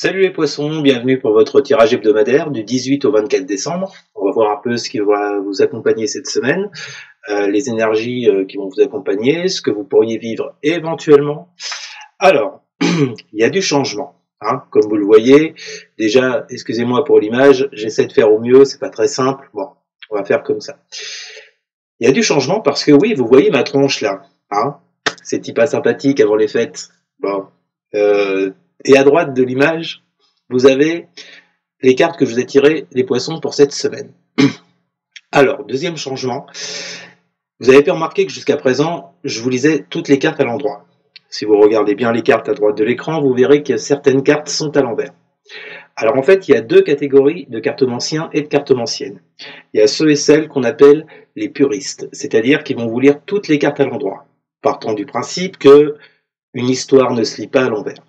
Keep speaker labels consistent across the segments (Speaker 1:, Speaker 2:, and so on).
Speaker 1: Salut les poissons, bienvenue pour votre tirage hebdomadaire du 18 au 24 décembre. On va voir un peu ce qui va vous accompagner cette semaine, les énergies qui vont vous accompagner, ce que vous pourriez vivre éventuellement. Alors, il y a du changement, hein, comme vous le voyez. Déjà, excusez-moi pour l'image, j'essaie de faire au mieux, c'est pas très simple. Bon, on va faire comme ça. Il y a du changement parce que oui, vous voyez ma tronche là, hein, c'est pas sympathique avant les fêtes. Bon, et à droite de l'image, vous avez les cartes que je vous ai tirées, les poissons, pour cette semaine. Alors, deuxième changement, vous avez pu remarquer que jusqu'à présent, je vous lisais toutes les cartes à l'endroit. Si vous regardez bien les cartes à droite de l'écran, vous verrez que certaines cartes sont à l'envers. Alors en fait, il y a deux catégories de cartomanciens et de cartomanciennes. Il y a ceux et celles qu'on appelle les puristes, c'est-à-dire qui vont vous lire toutes les cartes à l'endroit, partant du principe que une histoire ne se lit pas à l'envers.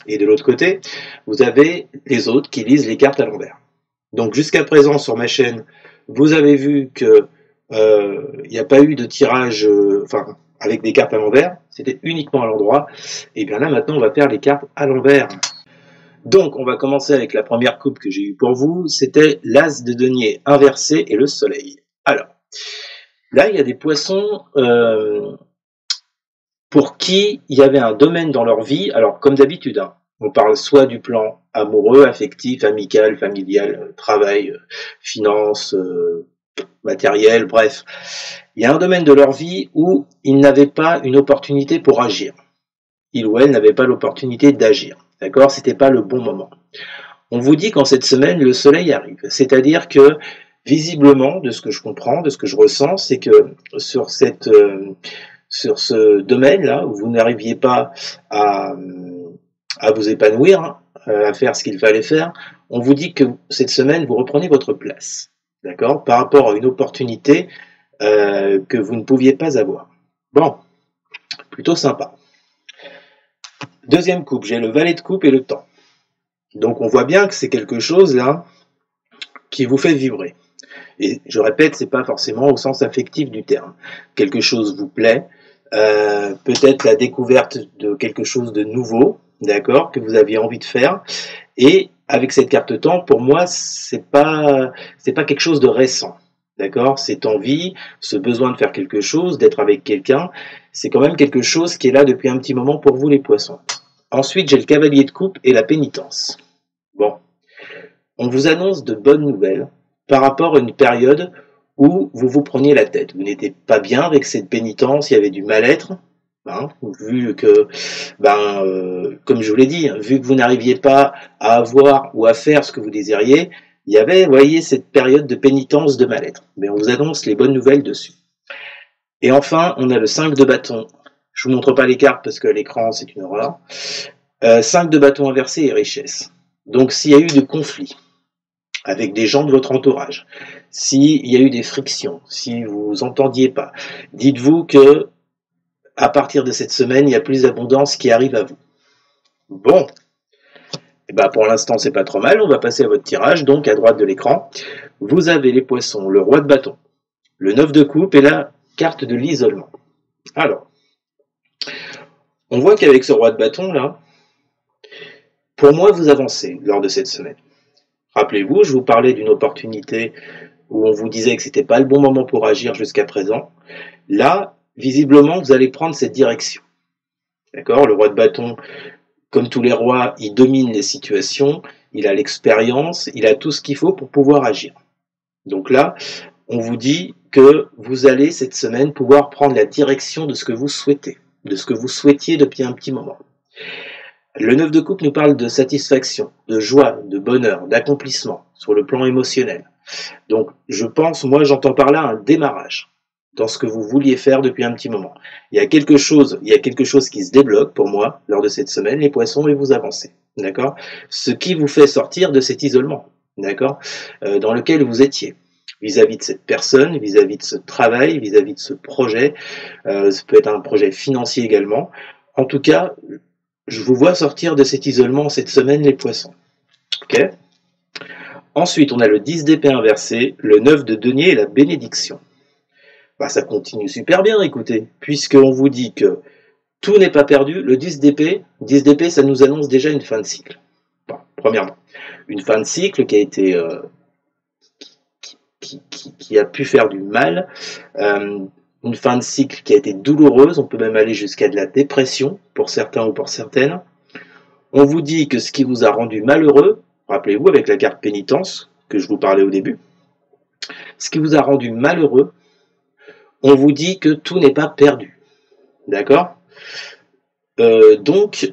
Speaker 1: Et de l'autre côté, vous avez les autres qui lisent les cartes à l'envers. Donc jusqu'à présent sur ma chaîne, vous avez vu que il n'y a pas eu de tirage avec des cartes à l'envers, c'était uniquement à l'endroit. Et bien là maintenant on va faire les cartes à l'envers. Donc on va commencer avec la première coupe que j'ai eue pour vous, c'était l'As de denier inversé et le soleil. Alors, là il y a des poissons pour qui il y avait un domaine dans leur vie, alors comme d'habitude, hein, on parle soit du plan amoureux, affectif, amical, familial, travail, finance, matériel, bref. Il y a un domaine de leur vie où ils n'avaient pas une opportunité pour agir. Il ou elle n'avait pas l'opportunité d'agir. D'accord? C'était pas le bon moment. On vous dit qu'en cette semaine, le soleil arrive. C'est-à-dire que, visiblement, de ce que je comprends, de ce que je ressens, c'est que sur ce domaine-là, où vous n'arriviez pas à vous épanouir, hein, à faire ce qu'il fallait faire, on vous dit que cette semaine, vous reprenez votre place, d'accord, par rapport à une opportunité que vous ne pouviez pas avoir. Bon, plutôt sympa. Deuxième coupe, j'ai le valet de coupe et le temps. Donc on voit bien que c'est quelque chose là qui vous fait vibrer. Et je répète, c'est pas forcément au sens affectif du terme. Quelque chose vous plaît, peut-être la découverte de quelque chose de nouveau, d'accord, que vous aviez envie de faire. Et avec cette carte temps, pour moi, c'est pas quelque chose de récent, d'accord. Cette envie, ce besoin de faire quelque chose, d'être avec quelqu'un, c'est quand même quelque chose qui est là depuis un petit moment pour vous les poissons. Ensuite, j'ai le cavalier de coupe et la pénitence. Bon, on vous annonce de bonnes nouvelles par rapport à une période où vous vous preniez la tête. Vous n'étiez pas bien avec cette pénitence, il y avait du mal-être, hein, vu que, comme je vous l'ai dit, hein, vu que vous n'arriviez pas à avoir ou à faire ce que vous désiriez, il y avait, vous voyez, cette période de pénitence, de mal-être. Mais on vous annonce les bonnes nouvelles dessus. Et enfin, on a le 5 de bâton. Je vous montre pas les cartes parce qu'à l'écran, c'est une horreur. 5 de bâton inversé et richesse. Donc, s'il y a eu des conflits avec des gens de votre entourage, s'il y a eu des frictions, si vous vous entendiez pas, dites-vous que à partir de cette semaine, il y a plus d'abondance qui arrive à vous. Bon, et ben pour l'instant, c'est pas trop mal. On va passer à votre tirage. Donc, à droite de l'écran, vous avez les poissons, le roi de bâton, le 9 de coupe et la carte de l'isolement. Alors, on voit qu'avec ce roi de bâton là, pour moi, vous avancez lors de cette semaine. Rappelez-vous, je vous parlais d'une opportunité où on vous disait que c'était pas le bon moment pour agir jusqu'à présent. Là, visiblement, vous allez prendre cette direction. D'accord? Le roi de bâton, comme tous les rois, il domine les situations, il a l'expérience, il a tout ce qu'il faut pour pouvoir agir. Donc là, on vous dit que vous allez cette semaine pouvoir prendre la direction de ce que vous souhaitez, de ce que vous souhaitiez depuis un petit moment. Le 9 de coupe nous parle de satisfaction, de joie, de bonheur, d'accomplissement sur le plan émotionnel. Donc je pense, moi j'entends par là un démarrage dans ce que vous vouliez faire depuis un petit moment. Il y a quelque chose qui se débloque pour moi lors de cette semaine, les poissons, et vous avancez. D'accord? Ce qui vous fait sortir de cet isolement, d'accord, dans lequel vous étiez, vis-à-vis de cette personne, vis-à-vis de ce travail, vis-à-vis de ce projet. Ça peut être un projet financier également. En tout cas, je vous vois sortir de cet isolement cette semaine, les poissons. Ok? Ensuite, on a le 10 d'épée inversé, le 9 de denier et la bénédiction. Bah, ça continue super bien, écoutez, puisqu'on vous dit que tout n'est pas perdu. Le 10 d'épée, ça nous annonce déjà une fin de cycle. Bon. premièrement, une fin de cycle qui a été qui a pu faire du mal, une fin de cycle qui a été douloureuse, on peut même aller jusqu'à de la dépression pour certains ou pour certaines. On vous dit que ce qui vous a rendu malheureux, rappelez-vous avec la carte pénitence que je vous parlais au début, ce qui vous a rendu malheureux, on vous dit que tout n'est pas perdu. D'accord ? Donc,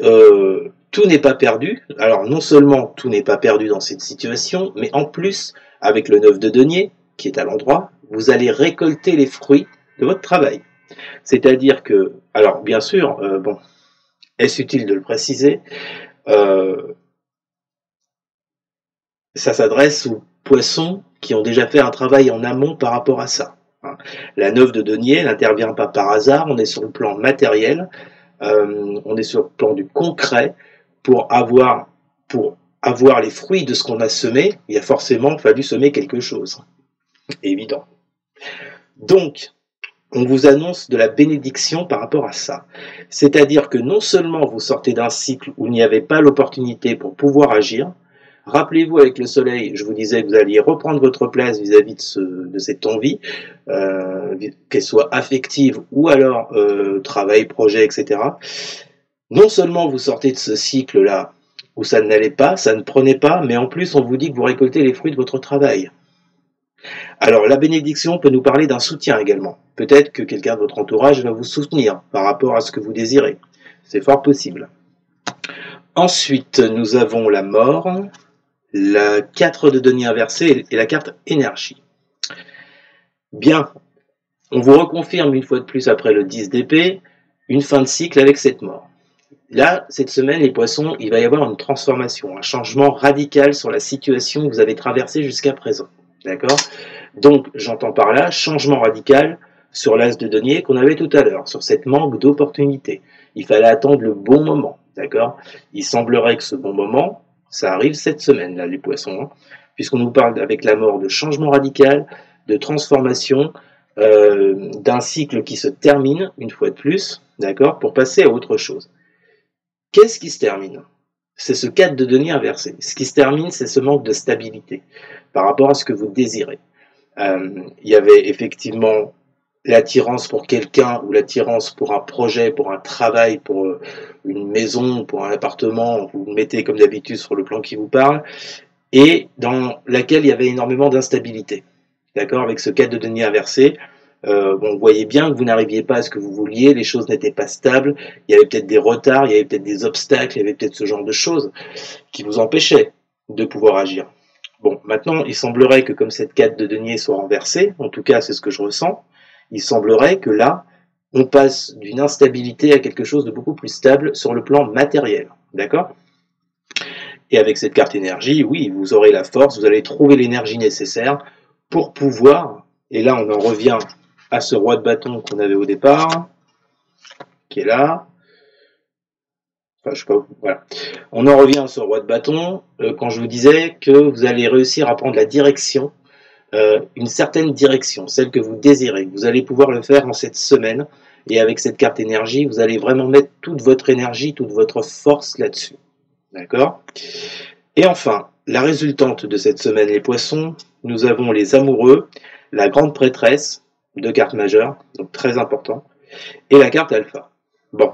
Speaker 1: tout n'est pas perdu. Alors, non seulement tout n'est pas perdu dans cette situation, mais en plus, avec le 9 de denier, qui est à l'endroit, vous allez récolter les fruits de votre travail. C'est-à-dire que, alors, bien sûr, bon, est-ce utile de le préciser, ça s'adresse aux poissons qui ont déjà fait un travail en amont par rapport à ça. La 9 de denier n'intervient pas par hasard, on est sur le plan matériel, on est sur le plan du concret. Pour avoir les fruits de ce qu'on a semé, il a forcément fallu semer quelque chose. Évident. Donc, on vous annonce de la bénédiction par rapport à ça. C'est-à-dire que non seulement vous sortez d'un cycle où il n'y avait pas l'opportunité pour pouvoir agir, rappelez-vous avec le soleil, je vous disais que vous alliez reprendre votre place vis-à-vis de cette envie, qu'elle soit affective ou alors travail, projet, etc. Non seulement vous sortez de ce cycle-là où ça n'allait pas, ça ne prenait pas, mais en plus on vous dit que vous récoltez les fruits de votre travail. Alors la bénédiction peut nous parler d'un soutien également. Peut-être que quelqu'un de votre entourage va vous soutenir par rapport à ce que vous désirez. C'est fort possible. Ensuite, nous avons la mort, la 4 de denier inversé et la carte énergie. Bien, on vous reconfirme une fois de plus après le 10 d'épée, une fin de cycle avec cette mort. Là, cette semaine, les poissons, il va y avoir une transformation, un changement radical sur la situation que vous avez traversée jusqu'à présent. D'accord ? Donc, j'entends par là, changement radical sur l'as de denier qu'on avait tout à l'heure, sur cette manque d'opportunité. Il fallait attendre le bon moment. D'accord ? Il semblerait que ce bon moment, ça arrive cette semaine, là, les poissons, puisqu'on nous parle avec la mort de changement radical, de transformation, d'un cycle qui se termine, une fois de plus, d'accord, pour passer à autre chose. Qu'est-ce qui se termine ? C'est ce 4 de denier inversé. Ce qui se termine, c'est ce manque de stabilité par rapport à ce que vous désirez. Il y avait effectivement l'attirance pour quelqu'un ou l'attirance pour un projet, pour un travail, pour une maison, pour un appartement, vous le mettez comme d'habitude sur le plan qui vous parle, et dans laquelle il y avait énormément d'instabilité. D'accord ? Avec ce 4 de denier inversé, vous voyez bien que vous n'arriviez pas à ce que vous vouliez, les choses n'étaient pas stables, il y avait peut-être des retards, il y avait peut-être des obstacles, il y avait peut-être ce genre de choses qui vous empêchaient de pouvoir agir. Bon, maintenant, il semblerait que comme cette 4 de denier soit renversée, en tout cas c'est ce que je ressens, il semblerait que là, on passe d'une instabilité à quelque chose de beaucoup plus stable sur le plan matériel. D'accord ? Et avec cette carte énergie, oui, vous aurez la force, vous allez trouver l'énergie nécessaire pour pouvoir, et là on en revient à ce roi de bâton qu'on avait au départ, qui est là. Enfin, je sais pas, voilà. On en revient à ce roi de bâton, quand je vous disais que vous allez réussir à prendre la direction, une certaine direction, celle que vous désirez. Vous allez pouvoir le faire en cette semaine, et avec cette carte énergie, vous allez vraiment mettre toute votre énergie, toute votre force là-dessus. D'accord ? Et enfin, la résultante de cette semaine, les poissons, nous avons les amoureux, la grande prêtresse, 2 cartes majeures, donc très important, et la carte alpha. Bon.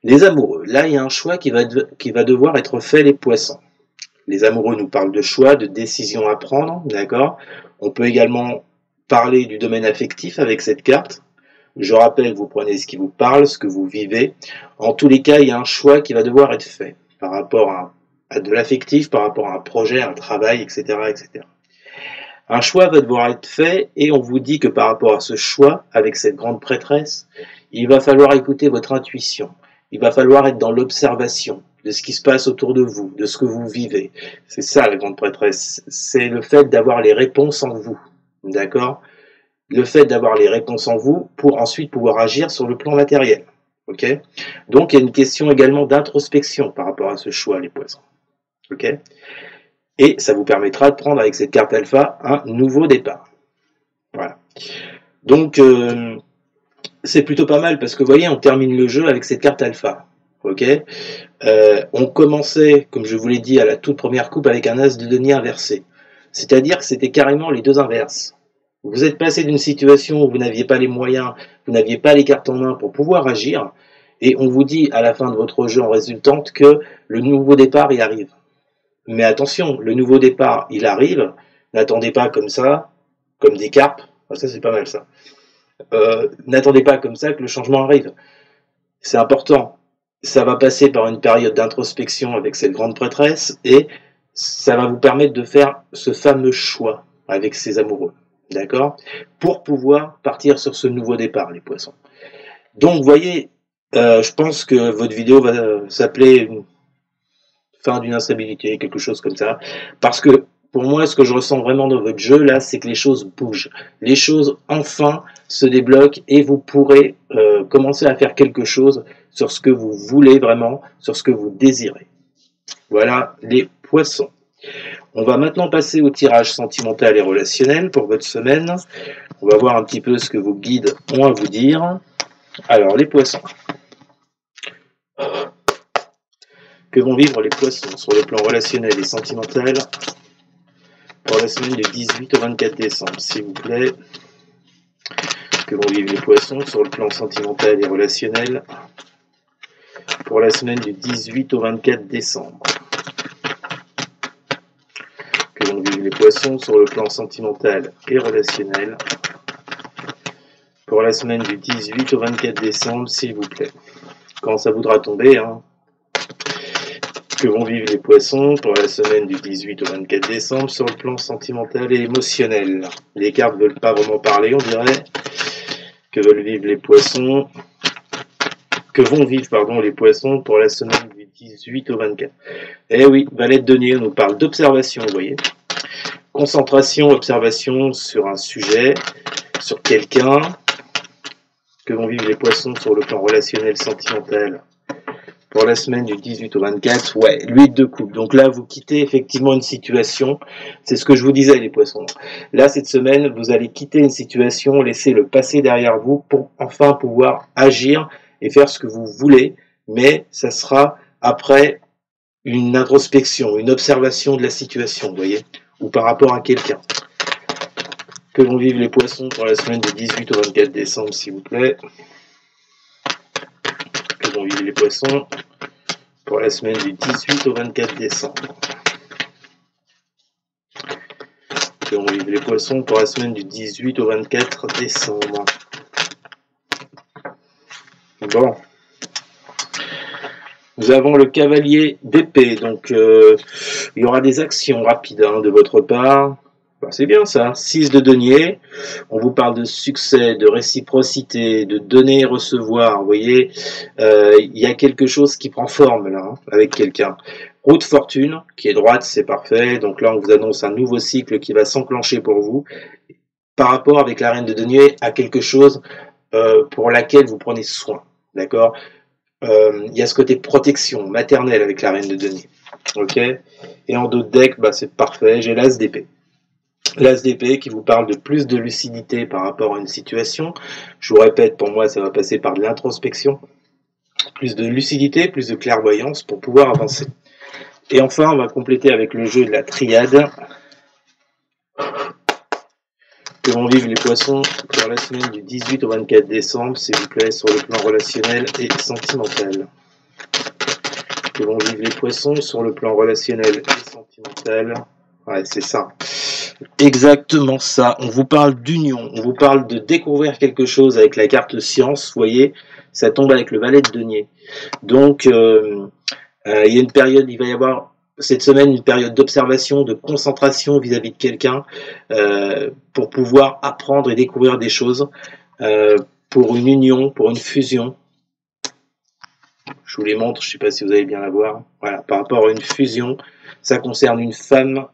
Speaker 1: Les amoureux, là il y a un choix qui va devoir être fait, les poissons. Les amoureux nous parlent de choix, de décisions à prendre, d'accord ? On peut également parler du domaine affectif avec cette carte. Je rappelle, vous prenez ce qui vous parle, ce que vous vivez. En tous les cas, il y a un choix qui va devoir être fait par rapport à de l'affectif, par rapport à un projet, un travail, etc., etc. Un choix va devoir être fait et on vous dit que par rapport à ce choix, avec cette grande prêtresse, il va falloir écouter votre intuition. Il va falloir être dans l'observation de ce qui se passe autour de vous, de ce que vous vivez. C'est ça la grande prêtresse. C'est le fait d'avoir les réponses en vous. D'accord ? Le fait d'avoir les réponses en vous pour ensuite pouvoir agir sur le plan matériel. Ok ? Donc il y a une question également d'introspection par rapport à ce choix, les poissons. Ok ? Et ça vous permettra de prendre avec cette carte alpha un nouveau départ. Voilà. Donc, c'est plutôt pas mal parce que vous voyez, on termine le jeu avec cette carte alpha. Ok ? On commençait, comme je vous l'ai dit, à la toute première coupe avec un as de denier inversé. C'est-à-dire que c'était carrément les deux inverses. Vous êtes passé d'une situation où vous n'aviez pas les moyens, vous n'aviez pas les cartes en main pour pouvoir agir, et on vous dit à la fin de votre jeu en résultante que le nouveau départ y arrive. Mais attention, le nouveau départ, il arrive, n'attendez pas comme ça, comme des carpes, ça c'est pas mal ça. N'attendez pas comme ça que le changement arrive. C'est important. Ça va passer par une période d'introspection avec cette grande prêtresse et ça va vous permettre de faire ce fameux choix avec ces amoureux. D'accord? Pour pouvoir partir sur ce nouveau départ, les poissons. Donc, vous voyez, je pense que votre vidéo va s'appeler fin d'une instabilité, quelque chose comme ça. Parce que pour moi, ce que je ressens vraiment dans votre jeu, là, c'est que les choses bougent. Les choses, enfin, se débloquent et vous pourrez commencer à faire quelque chose sur ce que vous voulez vraiment, sur ce que vous désirez. Voilà les poissons. On va maintenant passer au tirage sentimental et relationnel pour votre semaine. On va voir un petit peu ce que vos guides ont à vous dire. Alors, les poissons. Que vont vivre les poissons sur le plan relationnel et sentimental pour la semaine du 18 au 24 décembre, s'il vous plaît. Que vont vivre les poissons sur le plan sentimental et relationnel pour la semaine du 18 au 24 décembre. Que vont vivre les poissons sur le plan sentimental et relationnel pour la semaine du 18 au 24 décembre, s'il vous plaît. Quand ça voudra tomber, hein. Que vont vivre les poissons pour la semaine du 18 au 24 décembre sur le plan sentimental et émotionnel. Les cartes ne veulent pas vraiment parler, on dirait. Que veulent vivre les poissons? Que vont vivre, pardon, les poissons pour la semaine du 18 au 24. Eh oui, Valet de denier, on nous parle d'observation, vous voyez. Concentration, observation sur un sujet, sur quelqu'un. Que vont vivre les poissons sur le plan relationnel, sentimental pour la semaine du 18 au 24, ouais, 8 de coupe. Donc là, vous quittez effectivement une situation. C'est ce que je vous disais, les poissons. Là, cette semaine, vous allez quitter une situation, laisser le passé derrière vous pour enfin pouvoir agir et faire ce que vous voulez. Mais ça sera après une introspection, une observation de la situation, vous voyez, ou par rapport à quelqu'un. Que vont vivre les poissons pour la semaine du 18 au 24 décembre, s'il vous plaît. Que vont vivre les poissons pour la semaine du 18 au 24 décembre. Que vont vivre les poissons pour la semaine du 18 au 24 décembre. Bon. Nous avons le cavalier d'épée, donc il y aura des actions rapides de votre part. Ben, c'est bien ça, 6 de denier, on vous parle de succès, de réciprocité, de donner et recevoir, vous voyez, il y a quelque chose qui prend forme là, hein, avec quelqu'un. Roue de fortune, qui est droite, c'est parfait, donc là on vous annonce un nouveau cycle qui va s'enclencher pour vous, par rapport avec la reine de denier à quelque chose pour laquelle vous prenez soin, d'accord. Il y a ce côté protection maternelle avec la reine de denier, ok. Et en dos de deck, bah, c'est parfait, j'ai l'as d'épée. L'as d'épée qui vous parle de plus de lucidité par rapport à une situation. Je vous répète, pour moi, ça va passer par de l'introspection. Plus de lucidité, plus de clairvoyance pour pouvoir avancer. Et enfin, on va compléter avec le jeu de la triade. Que vont vivre les poissons pour la semaine du 18 au 24 décembre, s'il vous plaît, sur le plan relationnel et sentimental. Que vont vivre les poissons sur le plan relationnel et sentimental. Ouais, c'est ça. Exactement ça. On vous parle d'union, on vous parle de découvrir quelque chose avec la carte science, vous voyez, ça tombe avec le valet de denier. Donc, il y a une période, il va y avoir cette semaine une période d'observation, de concentration vis-à-vis de quelqu'un pour pouvoir apprendre et découvrir des choses, pour une union, pour une fusion. Je vous les montre, je ne sais pas si vous allez bien la voir. Voilà, par rapport à une fusion, ça concerne une femme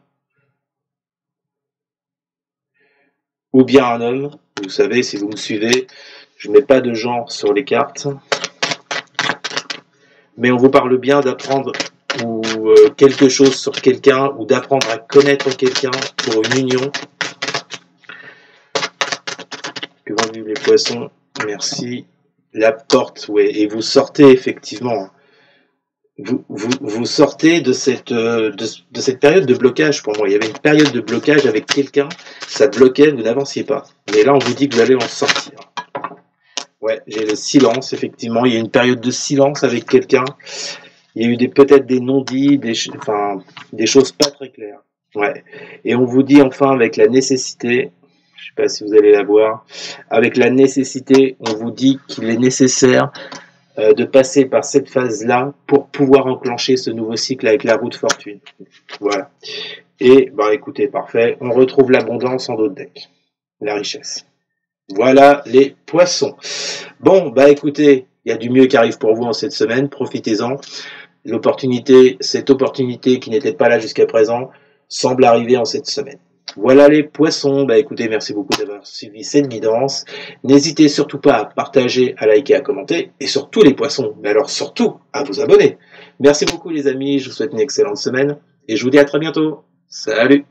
Speaker 1: ou bien un homme. Vous savez, si vous me suivez, je ne mets pas de genre sur les cartes. Mais on vous parle bien d'apprendre ou quelque chose sur quelqu'un ou d'apprendre à connaître quelqu'un pour une union. Que vont vivre les poissons? Merci. La porte, ouais. Et vous sortez effectivement vous sortez de cette période de blocage pour moi. Il y avait une période de blocage avec quelqu'un, ça bloquait, vous n'avanciez pas. Mais là, on vous dit que vous allez en sortir. Ouais, j'ai le silence, effectivement. Il y a une période de silence avec quelqu'un. Il y a eu peut-être des non-dits, des choses pas très claires. Ouais. Et on vous dit enfin avec la nécessité, je sais pas si vous allez la voir, avec la nécessité, on vous dit qu'il est nécessaire de passer par cette phase-là pour pouvoir enclencher ce nouveau cycle avec la roue de fortune. Voilà. Et, bah écoutez, parfait. On retrouve l'abondance en d'autres decks. La richesse. Voilà les poissons. Bon, bah écoutez, il y a du mieux qui arrive pour vous en cette semaine. Profitez-en. Cette opportunité qui n'était pas là jusqu'à présent, semble arriver en cette semaine. Voilà les poissons. Bah écoutez, merci beaucoup d'avoir suivi cette guidance. N'hésitez surtout pas à partager, à liker, à commenter. Et surtout les poissons, mais alors surtout à vous abonner. Merci beaucoup les amis, je vous souhaite une excellente semaine. Et je vous dis à très bientôt. Salut!